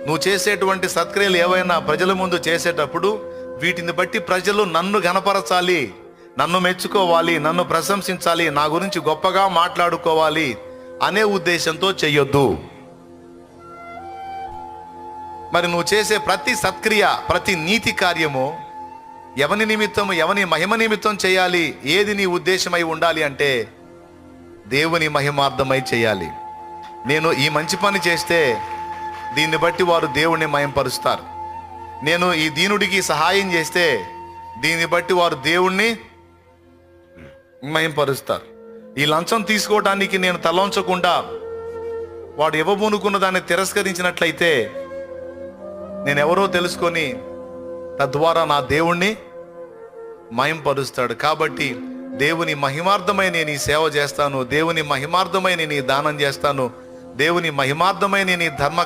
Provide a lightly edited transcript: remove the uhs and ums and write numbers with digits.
నువ్వు చేసేటువంటి సత్క్రియలు ఏవైనా ప్రజల ముందు చేసేటప్పుడు వీటిని బట్టి ప్రజలు నన్ను గణపరచాలి, నన్ను మెచ్చుకోవాలి, నన్ను ప్రశంసించాలి, నా గురించి గొప్పగా మాట్లాడుకోవాలి అనే ఉద్దేశంతో చెయ్యొద్దు. మరి నువ్వు చేసే ప్రతి సత్క్రియ, ప్రతి నీతి కార్యము ఎవని నిమిత్తం, ఎవని మహిమ నిమిత్తం చేయాలి? ఏది నీ ఉద్దేశమై ఉండాలి అంటే దేవుని మహిమార్థమై చేయాలి. నేను ఈ మంచి పని చేస్తే దీన్ని బట్టి వారు దేవుణ్ణి మహింపరుస్తారు. నేను ఈ దీనుడికి సహాయం చేస్తే దీన్ని బట్టి వారు దేవుణ్ణి మహింపరుస్తారు. ఈ లంచం తీసుకోవడానికి నేను తలంచకుండా వాడు ఇవ్వబోనుకున్న దాన్ని తిరస్కరించినట్లయితే నేనెవరో తెలుసుకొని తద్వారా నా దేవుణ్ణి మహింపరుస్తాడు. కాబట్టి దేవుని మహిమార్థమై నేను ఈ సేవ చేస్తాను, దేవుని మహిమార్థమై నేను ఈ దానం చేస్తాను, దేవుని మహిమార్థమై నేను ఈ ధర్మ